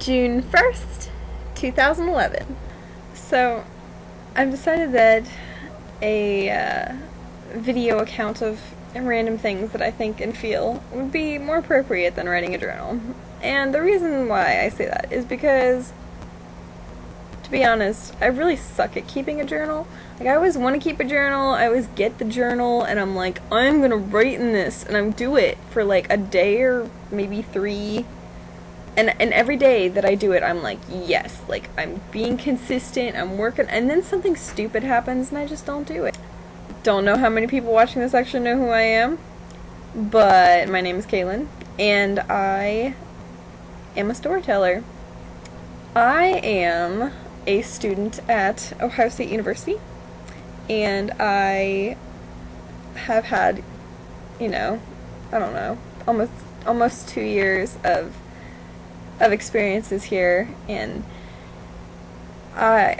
June 1st, 2011. So, I've decided that a video account of random things that I think and feel would be more appropriate than writing a journal. And the reason why I say that is because, to be honest, I really suck at keeping a journal. Like, I always want to keep a journal, I always get the journal, and I'm like, I'm gonna write in this, and I do it for like a day or maybe 3. And every day that I do it, I'm like, yes, like, I'm being consistent, I'm working, and then something stupid happens and I just don't do it. Don't know how many people watching this actually know who I am, but my name is Kaitlyn, and I am a storyteller. I am a student at Ohio State University, and I have had, I don't know, almost 2 years of experiences here, and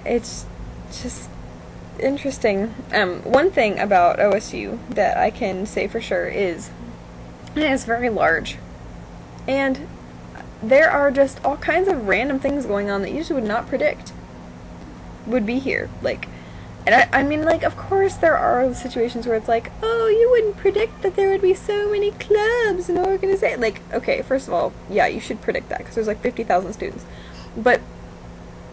it's just interesting. One thing about OSU that I can say for sure is it is very large, and there are just all kinds of random things going on that you usually would not predict would be here. Like, and I mean, like, of course there are situations where it's like, oh, you wouldn't predict that there would be so many clubs and organizations. Like, okay, first of all, yeah, you should predict that, because there's like 50,000 students. But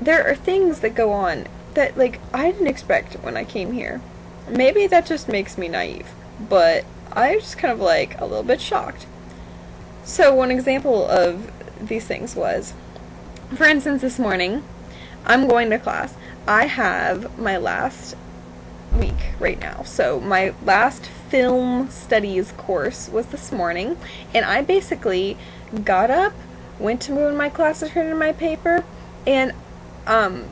there are things that go on that, like, I didn't expect when I came here. Maybe that just makes me naive, but I was just kind of like a little bit shocked. So one example of these things was, for instance, this morning, I'm going to class. I have my last week right now. So my last film studies course was this morning, and I basically got up, went to move in my class to turn in my paper, and on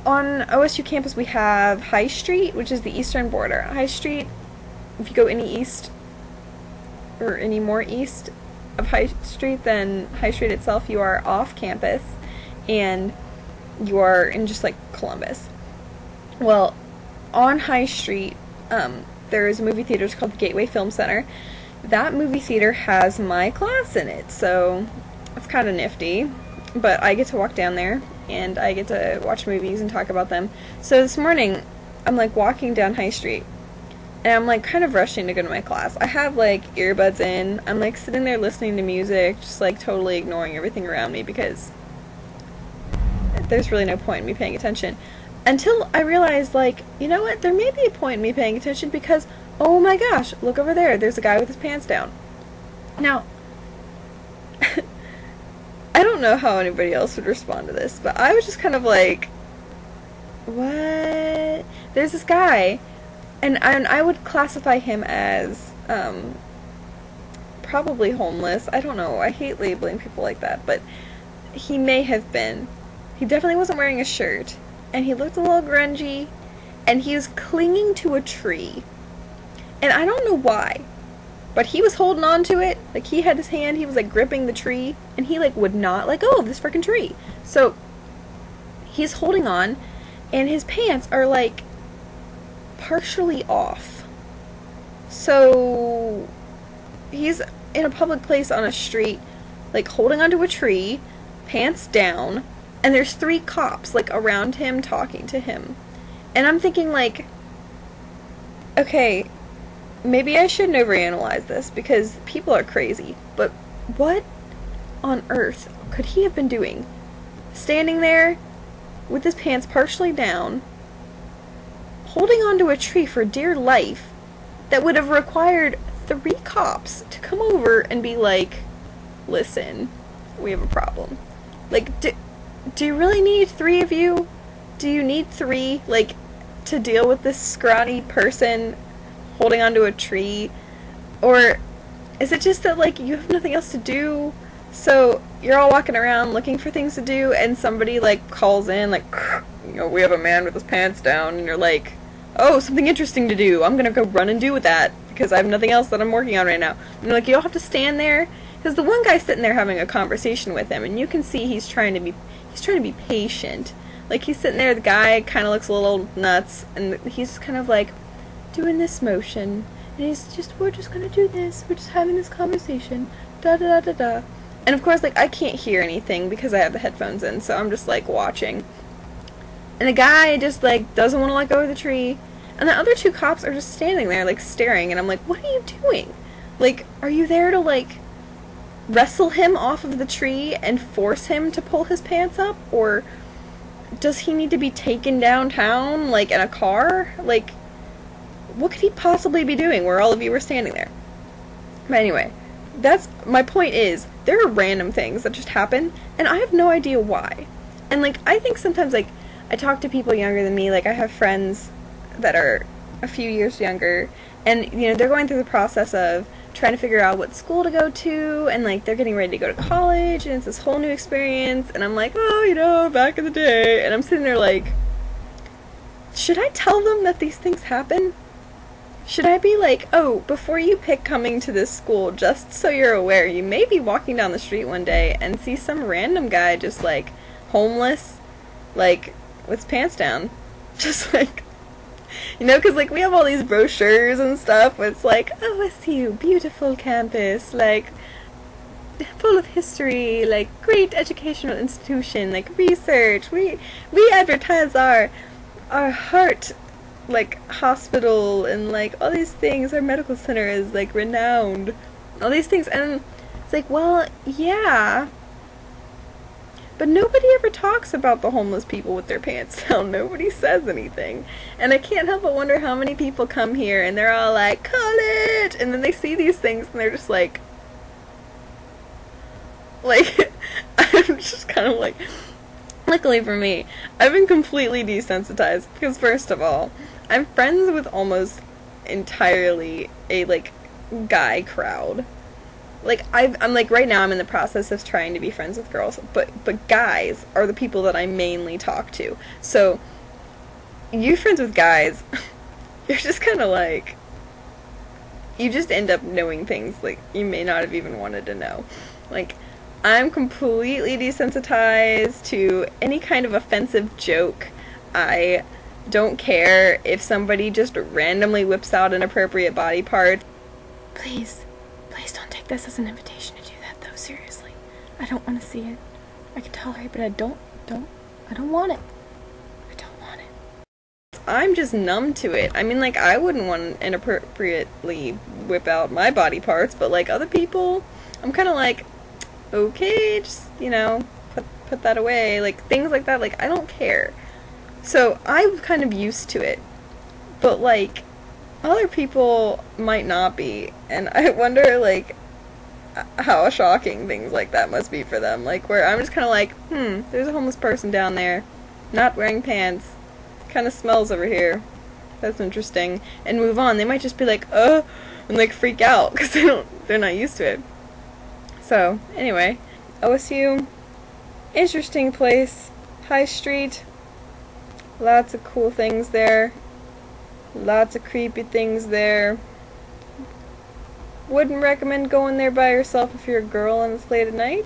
OSU campus we have High Street, which is the eastern border. High Street, if you go any east, or any more east of High Street than High Street itself, you are off campus, and you are in just like Columbus. Well, on High Street, there is a movie theater called the Gateway Film Center. That movie theater has my class in it, so it's kind of nifty. But I get to walk down there, and I get to watch movies and talk about them. So this morning, I'm like walking down High Street, and I'm like kind of rushing to go to my class. I have like earbuds in, I'm like sitting there listening to music, just like totally ignoring everything around me, because there's really no point in me paying attention. Until I realized, like, you know what, there may be a point in me paying attention, because, oh my gosh, look over there, there's a guy with his pants down. Now, I don't know how anybody else would respond to this, but I was just kind of like, what? There's this guy, and I would classify him as, probably homeless. I don't know, I hate labeling people like that, but he may have been. He definitely wasn't wearing a shirt, and he looked a little grungy, and he was clinging to a tree. And I don't know why, but he was holding on to it. Like, he had his hand, he was like gripping the tree, and he like would not let go of this freaking tree. So he's holding on, and his pants are like partially off. So he's in a public place on a street, like holding onto a tree, pants down, and there's 3 cops, like, around him talking to him. And I'm thinking, like, okay, maybe I shouldn't overanalyze this, because people are crazy, but what on earth could he have been doing? Standing there, with his pants partially down, holding onto a tree for dear life, that would have required 3 cops to come over and be like, listen, we have a problem. Like, do you really need 3 of you? Do you need 3, like, to deal with this scrawny person holding onto a tree? Or is it just that, like, you have nothing else to do, so you're all walking around looking for things to do, and somebody, like, calls in, like, we have a man with his pants down, and you're like, oh, something interesting to do, I'm gonna go run and do with that, because I have nothing else that I'm working on right now. And like, you don't have to stand there, because the one guy's sitting there having a conversation with him, and you can see he's trying to be patient. Like, he's sitting there, the guy kind of looks a little nuts, and he's kind of like doing this motion, and we're just gonna do this, we're just having this conversation, da da da da da. And of course, like, I can't hear anything because I have the headphones in, so I'm just, like, watching. And the guy just, like, doesn't want to let go of the tree. And the other two cops are just standing there, like, staring. And I'm like, what are you doing? Like, are you there to, like, wrestle him off of the tree and force him to pull his pants up? Or does he need to be taken downtown, like, in a car? Like, what could he possibly be doing where all of you were standing there? But anyway, that's, my point is, there are random things that just happen, and I have no idea why. And, like, I think sometimes, like, I talk to people younger than me, like, I have friends that are a few years younger, and, you know, they're going through the process of trying to figure out what school to go to, and, like, they're getting ready to go to college, and it's this whole new experience, and I'm like, oh, you know, back in the day, and I'm sitting there like, should I tell them that these things happen? Should I be like, oh, before you pick coming to this school, just so you're aware, you may be walking down the street one day and see some random guy just, like, homeless, like, with his pants down. Just, like, you know, because, like, we have all these brochures and stuff where it's like, OSU, beautiful campus, like, full of history, like, great educational institution, like, research, we advertise our heart, like, hospital, and, like, all these things, our medical center is, like, renowned, all these things, and it's like, well, yeah, but nobody ever talks about the homeless people with their pants down. Nobody says anything, and I can't help but wonder how many people come here, and they're all like, college, and then they see these things, and they're just like, I'm just kind of like, luckily for me, I've been completely desensitized, because first of all, I'm friends with almost entirely a, like, guy crowd. Like, I'm like, right now I'm in the process of trying to be friends with girls, but guys are the people that I mainly talk to. So, you friends with guys, you're just kind of like, you just end up knowing things, like, you may not have even wanted to know. Like, I'm completely desensitized to any kind of offensive joke. I don't care if somebody just randomly whips out inappropriate body parts. Please don't take this as an invitation to do that, though, seriously. I don't want to see it. I can tolerate, but I don't want it. I don't want it. I'm just numb to it. I mean, like, I wouldn't want to inappropriately whip out my body parts, but, like, other people, I'm kind of like, okay, just, you know, put that away. Like, things like that, like, I don't care. So, I'm kind of used to it. But, like, other people might not be. And I wonder, like, how shocking things like that must be for them. Like, where I'm just kind of like, there's a homeless person down there, not wearing pants. Kind of smells over here. That's interesting. And move on. They might just be like, and, like, freak out, because they're not used to it. So, anyway, OSU, interesting place, high street, lots of cool things there, lots of creepy things there. Wouldn't recommend going there by yourself if you're a girl and it's late at night,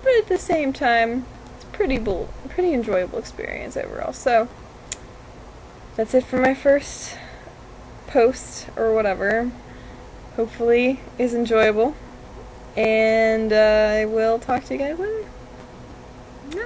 but at the same time, it's a pretty enjoyable experience overall. So, that's it for my first post, or whatever. Hopefully, is enjoyable. And I will talk to you guys later. Yeah.